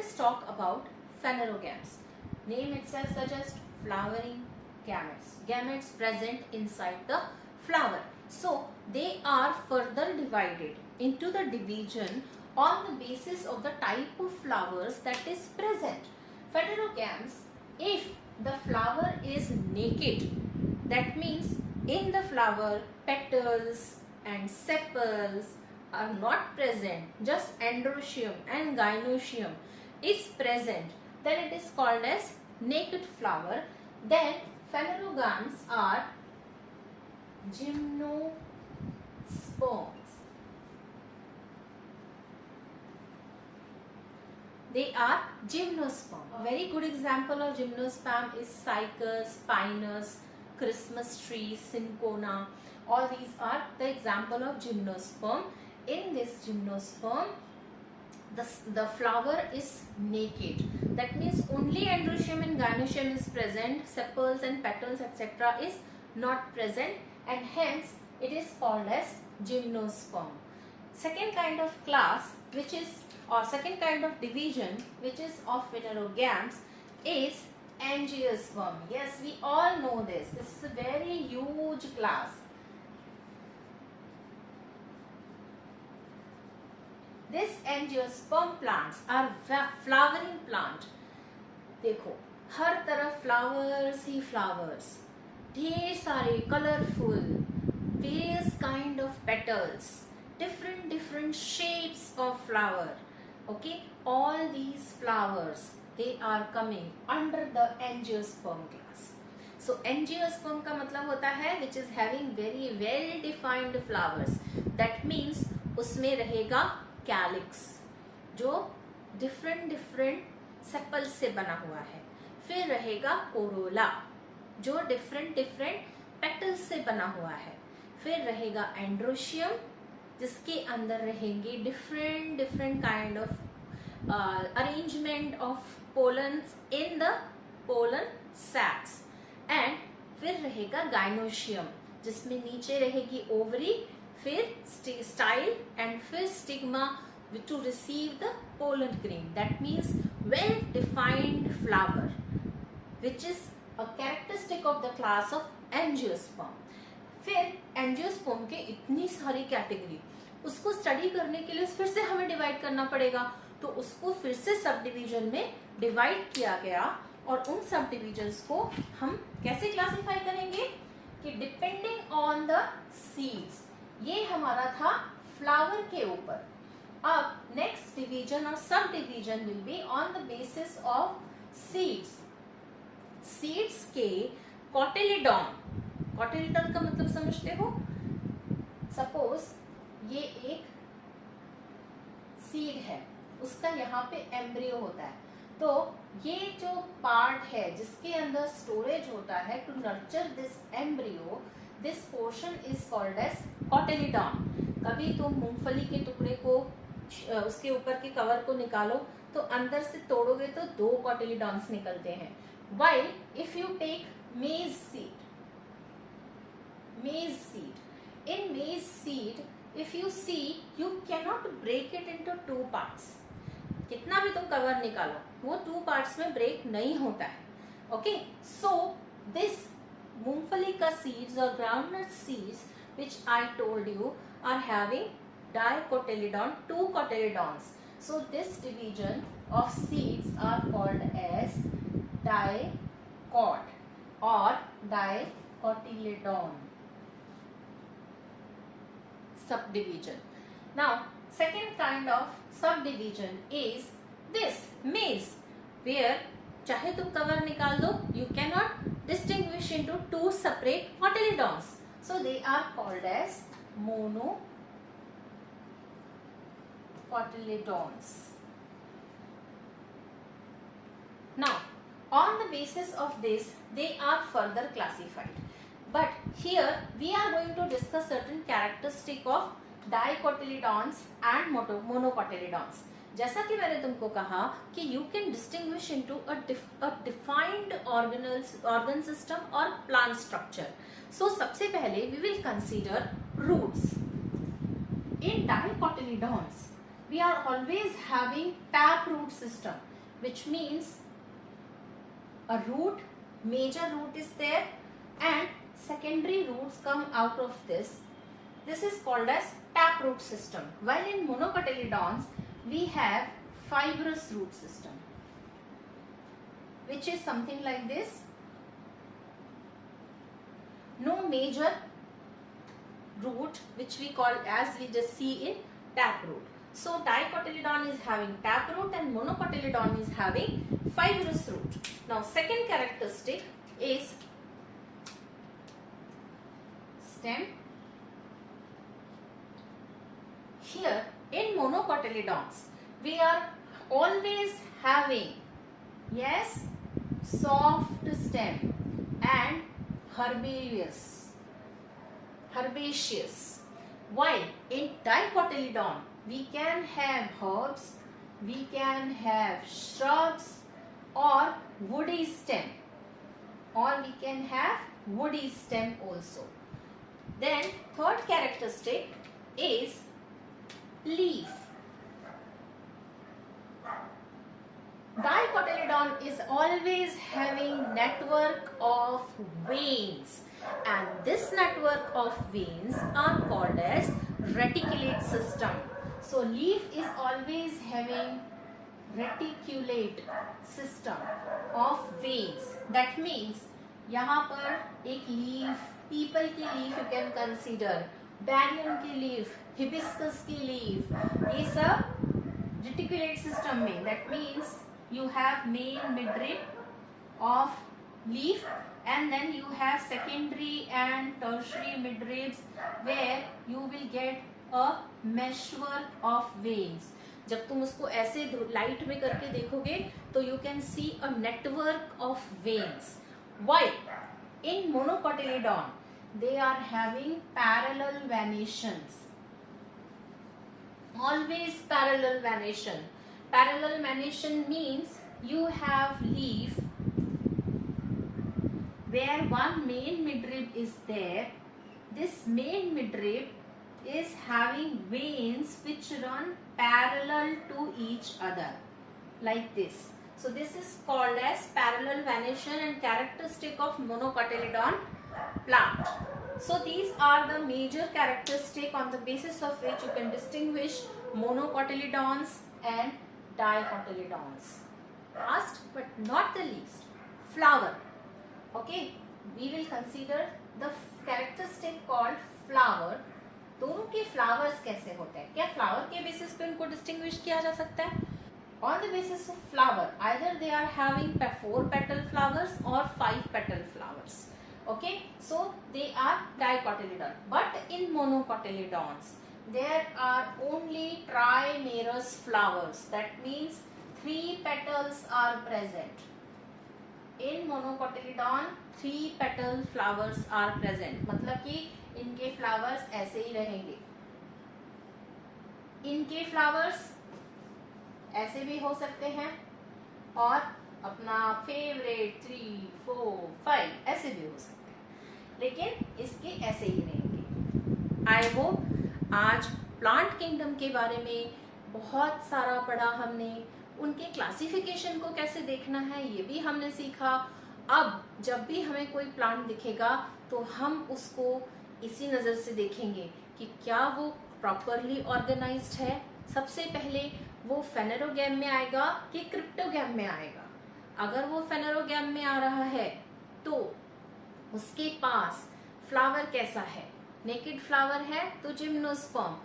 us talk about phanerogams. Name itself suggests flowering gametes. Gametes present inside the flower. So they are further divided into the division on the basis of the type of flowers that is present. Phanerogams, if the flower is naked, that means in the flower petals and sepals are not present, just androecium and gynoecium is present, then it is called as naked flower. Then phanerogams are gymnosperms. They are gymnosperm. A very good example of gymnosperm is cycas, pinus, Christmas tree, cinchona. All these are the example of gymnosperm. In this gymnosperm, the flower is naked. That means only androecium and gynoecium is present. Sepals and petals etc. is not present, and hence it is called as gymnosperm. Second kind of class, which is, or second kind of division which is of phanerogams, is angiosperm. Yes, we all know this. This is a very huge class. This angiosperm plants are flowering plant. देखो हर तरफ flowers ही flowers, ढेर सारे colorful, various kind of petals, different shapes of flower. Okay, all these flowers, they are coming under the angiosperm class. So angiosperm का मतलब होता है which is having very well defined flowers. That means उसमें रहेगा calyx जो different sepals से बना हुआ है. फिर रहेगा कोरोला जो डिफरेंट पेटल्स से बना हुआ है. फिर रहेगा एंड्रोशियम जिसके अंदर रहेंगे different kind of arrangement of pollens in the pollen sacs. And फिर रहेगा गाइनोशियम जिसमें नीचे रहेगी ओवरी, फिर स्टाइल एंड फिर stigma to receive the pollen grain. That means well defined flower which is a characteristic of the class of angiosperm. फिर angiosperm के इतनी सारी कैटेगरी, उसको स्टडी करने के लिए फिर से हमें डिवाइड करना पड़ेगा. तो उसको फिर से सब डिवीजन में डिवाइड किया गया और उन सब डिविजन्स को हम कैसे क्लासिफाई करेंगे कि डिपेंडिंग ऑन द सीड्स. ये हमारा था फ्लावर के ऊपर. अब नेक्स्ट डिवीजन और sub division will be on the basis of seeds. Seeds के कॉटिलिडॉन, कॉटिलिडॉन का मतलब समझते हो? सपोज ये एक सीड है, उसका यहाँ पे एम्ब्रियो होता है. तो ये जो पार्ट है जिसके अंदर स्टोरेज होता है to nurture this embryo, this portion is called as cotyledon. कभी तुम मूंगफली के टुकड़े को उसके ऊपर के कवर को निकालो तो अंदर से तोड़ोगे तो 2 कॉटिलिडॉन्स निकलते हैं. While if you take maize seed, in maize seed if you see you cannot break it into 2 parts. कितना भी तुम कवर निकालो वो 2 parts में ब्रेक नहीं होता है. ओके, सो दिस मूंगफली का सीड्स और groundnut seeds which I told you are having dicotyledon, 2 cotyledons. So this division of seeds are called as dicot or dicotyledon subdivision. Now second kind of subdivision is this maize, where चाहे तुम cover निकाल दो you cannot distinguish into 2 separate cotyledons. So they are called as monocotyledons. Now on the basis of this they are further classified, but here we are going to discuss certain characteristic of dicotyledons and monocotyledons. जैसा कि मैंने तुमको कहा कि you can distinguish into a defined organ system or plant structure. So सबसे पहले we will consider roots. In dicotyledons we are always having tap root system. which means a root, major root is there and secondary roots come out of this. This is called as taproot system. While in monocotyledons we have fibrous root system, which is something like this. No major root, which we call as we just see in taproot. So dicotyledon is having taproot and monocotyledon is having fibrous root. Now second characteristic is stem. Here in monocotyledons we are always having, yes, soft stem and herbaceous. While in dicotyledon we can have herbs, we can have shrubs or woody stem, or we can have woody stem also. Then third characteristic is leaf. Dicotyledon is always having network of veins, and this network of veins are called as reticulate system. So leaf is always having reticulate system of veins. That means यहाँ पर एक leaf, people की leaf you can consider, banyan की leaf, hibiscus की leaf, ये सब reticulate system में. That means you have main midrib of leaf and then you have secondary and tertiary midribs where you will get a meshwork of veins. जब तुम उसको ऐसे light में करके देखोगे तो you can see a network of veins. While in monocotyledon they are having parallel venations. Always parallel venation. Parallel venation means you have leaf where one main midrib is there. This main midrib is having veins which run parallel to each other like this. So this is called as parallel venation and characteristic of monocotyledon plant. So these are the major characteristic on the basis of which you can distinguish monocotyledons and dicotyledons. Last but not the least, flower. Okay, we will consider the characteristic called flower. दोनों के flowers कैसे होते हैं? क्या flower के basis पे उनको distinguish किया जा सकता है? On the basis of flower, either they are having 4 petal flowers or 5 petal flowers. Okay, so they are dicotyledon. But in monocotyledons, there are only trimerous flowers. That means 3 petals are present. In monocotyledon, 3 petal flowers are present. मतलब कि इनके flowers ऐसे ही रहेंगे. इनके flowers ऐसे भी हो सकते हैं और अपना फेवरेट 3, 4, 5 ऐसे भी हो सकते हैं, लेकिन इसके ऐसे ही रहेंगे. आई होप आज प्लांट किंगडम के बारे में बहुत सारा पढ़ा हमने. उनके क्लासिफिकेशन को कैसे देखना है ये भी हमने सीखा. अब जब भी हमें कोई प्लांट दिखेगा तो हम उसको इसी नज़र से देखेंगे कि क्या वो प्रॉपरली ऑर्गेनाइज्ड है. सबसे पहले वो फेनेरोगैम में आएगा कि क्रिप्टोगैम में आएगा. अगर वो फेनेरोगैम में आ रहा है तो उसके पास फ्लावर कैसा है? नेकेड फ्लावर है तो जिम्नोस्पर्म.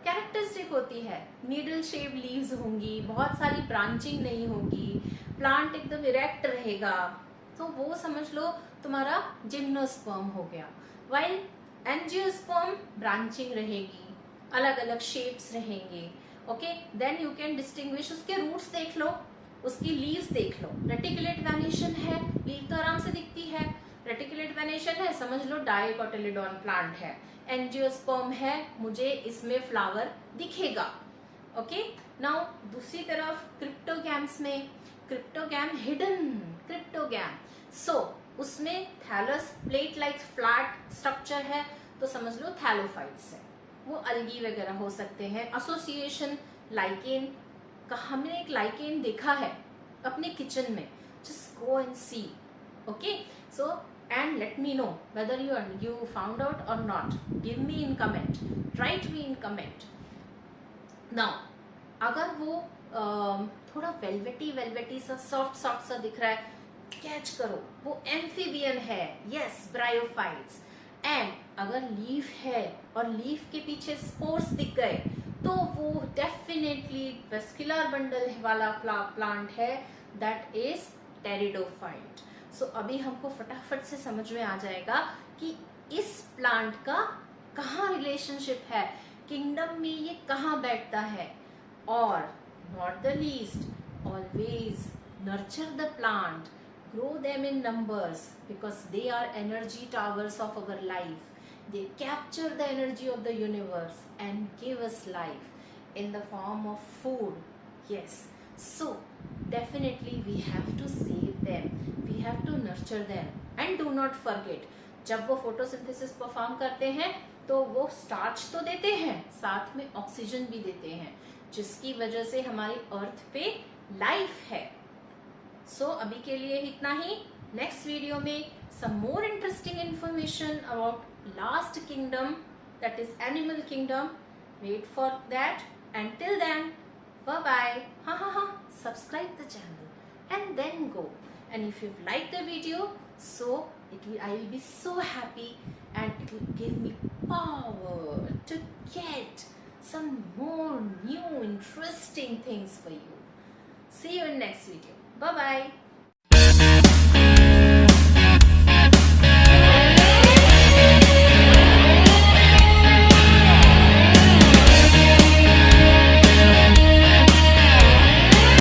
कैरेक्टरिस्टिक होती है, नीडल शेप लीव्स होंगी, बहुत सारी ब्रांचिंग नहीं होगी, प्लांट एकदम इरेक्ट रहेगा, तो वो समझ लो तुम्हारा जिम्नोस्पर्म हो गया. वाइल एंजियोस्पर्म ब्रांचिंग रहेगी, अलग अलग शेप्स रहेंगे. Okay, then you can distinguish. उसके रूट्स देख लो, उसकी लीव्स देख लो. रेटिकुलेट वेनेशन है, लीव तो आराम से दिखती है. रेटिकुलेट वेनेशन है, समझ लो डाइकोटिलेडॉन प्लांट है. एंजियोस्पर्म है, मुझे इसमें फ्लावर दिखेगा. ओके, नाउ दूसरी तरफ क्रिप्टोगैम्स में, क्रिप्टोगैम हिडन क्रिप्टोगैम. सो उसमें thallus plate like flat structure है तो समझ लो थैलोफाइट्स है. वो अलगी वगैरह हो सकते हैं. एसोसिएशन लाइकेन का, हमने एक लाइकेन देखा है अपने किचन में, just go and see. Okay, so and let me know whether you found out or not. Give me in comment, write me in comment. Now अगर वो थोड़ा वेलवेटी सा सॉफ्ट सा दिख रहा है, कैच करो, वो एम्फीबियन है, यस, ब्रायोफाइट्स. एंड अगर लीफ है और लीफ के पीछे स्पोर्स दिख गए तो वो डेफिनेटली वेस्कुलर बंडल वाला प्लांट है, दैट इज टेरिडोफाइट. सो अभी हमको फटाफट से समझ में आ जाएगा कि इस प्लांट का कहाँ रिलेशनशिप है, किंगडम में ये कहाँ बैठता है. और not the least, always nurture the plant, grow them in numbers, because they are energy towers of our life. They capture the energy of the universe and give us life in the form of food. Yes, so definitely we have to save them, we have to nurture them. And do not forget, जब वो photosynthesis perform करते हैं तो वो starch तो देते हैं, साथ में ऑक्सीजन भी देते हैं, जिसकी वजह से हमारी अर्थ पे लाइफ है. सो अभी के लिए इतना ही. नेक्स्ट वीडियो में some more interesting information about last kingdom, that is animal kingdom. Wait for that. Until then, bye bye. Subscribe the channel and then go. And if you've liked the video, so I will be so happy, and it will give me power to get some more new interesting things for you. See you in next video. Bye bye.